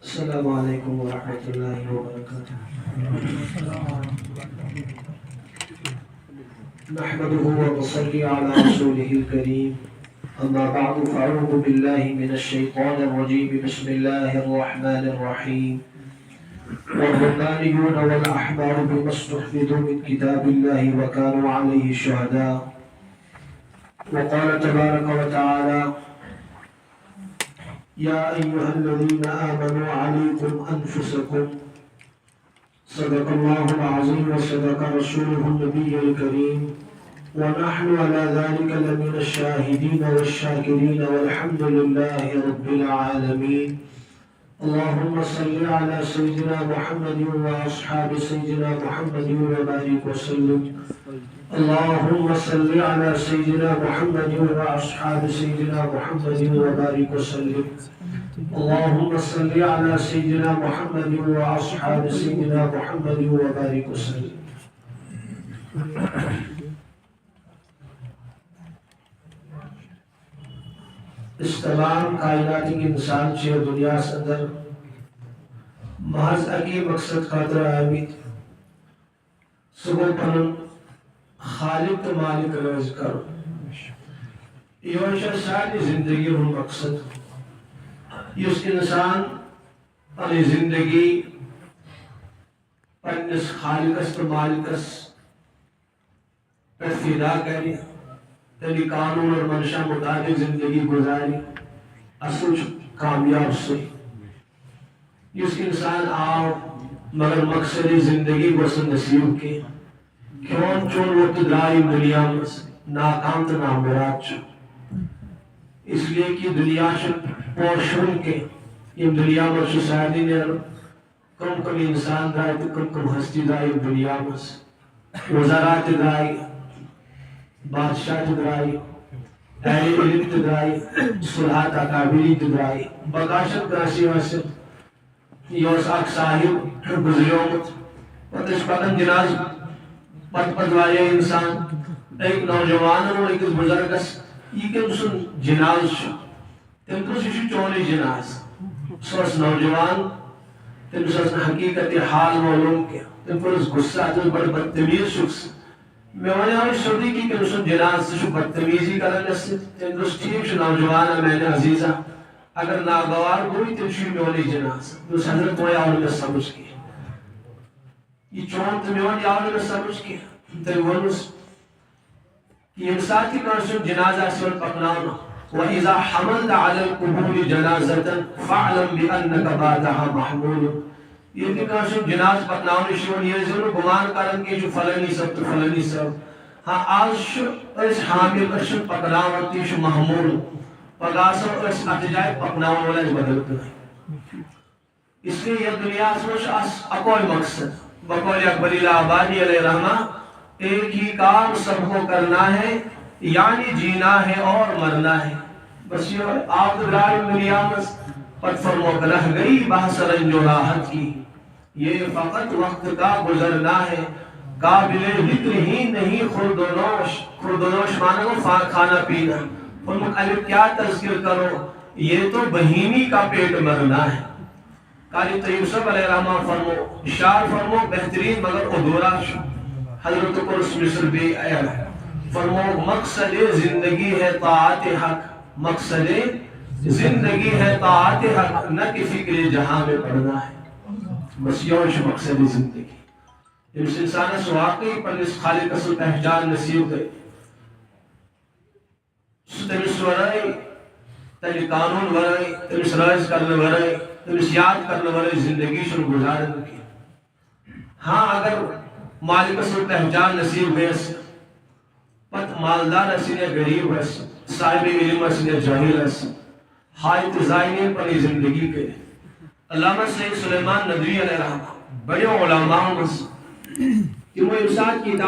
السلام علیکم ورحمۃ اللہ وبرکاتہ۔ نحمده ونصلي على رسوله الكريم، اما بعد فاعوذ بالله من الشيطان الرجيم، بسم الله الرحمن الرحيم۔ والربانيون والأحبار بما استحفظوا من كتاب الله وكانوا عليه شهداء، وقال تبارك وتعالى: يا أيها الذين آمنوا عليكم أنفسكم، صدق الله العظيم وصدق رسوله النبي الكريم، ونحن على ذلك لمن الشاهدين والشاكرين، والحمد لله رب العالمين۔ اللهم صل على سيدنا محمد وأصحاب سيدنا محمد وبارك وسلم۔ اللهم صل على سيدنا محمد وأصحاب سيدنا محمد وبارك وسلم۔ اللهم صل على سيدنا محمد وأصحاب سيدنا محمد وبارك وسلم۔ اس تمام کائناتی انسان چھ دنیا سے اندر محض اکی مقصد خاطر آمید صبح پنن خالق تو مالک رز کرو۔ یہ ساری زندگی ہن مقصد اس انسان پنی زندگی پنس خالقس تو مالکس پر فدا کری، تیری قانون اور منشا مطابق زندگی گزاری، اصل کامیاب سے اس انسان آؤ مگر مقصد زندگی وسن نصیب کے کیون چون وہ تدرائی دنیا میں ناکام تو نامراد چھو، اس لیے کہ دنیا شد پورشن کے یہ دنیا میں سوسائٹی نے کم کم انسان درائی تو کم کم ہستی درائی دنیا میں وزارات درائی، بادشاہ تدرائی، اہل علم تدرائی، صلحات اکابری تدرائی، بغاشت گراسی واسم یوس اک صاحب گزریومت پتہ اس پتن جناز پت پتوائے انسان ایک نوجوان اور ایک بزرگس یہ کہ سن جناز شو تم تو شو چولی جناز سوس نوجوان تم سوس حقیقت حال معلوم کیا تم پر اس غصہ تم بڑا بدتمیز شخص میں وہاں آئی شدی کی کہ سن جناز سے شو بدتمیزی کرنے سے تم تو ٹھیک شو نوجوان میں نے عزیزہ اگر ناگوار ہوئی تم شو میولی جناز تو حضرت وہاں آؤں میں سمجھ کی یہ چون تم میولی آؤں میں سمجھ کی تم ونس کہ انسان کی کنسون جنازہ سور پکنانا وَإِذَا حَمَلْتَ عَلَى الْقُبُورِ جَنَازَةً فَعْلَمْ بِأَنَّكَ بَعْدَهَا مَحْمُولٌ۔ یہ کہ کنسون جناز پکنانا شون یہ ضرور گمان کرن کے جو فلنی سب تو فلنی سب ہاں آج شو اس حامل اشن پکنانا تی شو محمول پگاسو اس اتجائے پکنانا والا اس بدلتے ہیں۔ اس لیے یہ دنیا سوش اکوئی مقصد بقول اکبر الہبادی علیہ رحمہ ایک ہی کام سب کو کرنا ہے، یعنی جینا ہے اور مرنا ہے۔ بس یہ آپ درائی دنیا میں پت فرمو رہ گئی بحث رنج و راحت کی، یہ فقط وقت کا گزرنا ہے، قابل ذکر ہی نہیں خرد و نوش۔ خرد و نوش مانا کو کھانا پینا، ان مقابل کیا تذکر کرو، یہ تو بہیمی کا پیٹ مرنا ہے۔ قاری طیب صاحب علیہ رحمہ فرمو اشار فرمو بہترین مگر ادھورا شو حضرت قرص مصر بھی آیا ہے فرمو مقصد زندگی ہے طاعت حق، مقصد زندگی ہے طاعت حق، نہ کہ فکر جہاں میں پڑھنا ہے۔ بس یوش مقصد زندگی اس انسان اس واقعی پر اس خالق اصل پہچان نصیب گئی تمس ورائی تیری قانون ورائی تمس رائز کرنے ورائی تمس یاد کرنے ورائی زندگی شروع گزارنے کی۔ ہاں اگر مالک اصل پہچان نصیب ہوئیس پت مالدار اسینے غریب ہے صاحب علم اسینے جاہل ہے حایت زائنین پر زندگی کے علامہ سید سلیمان ندوی علیہ رحمہ بڑے علماء کہ وہ ارشاد کی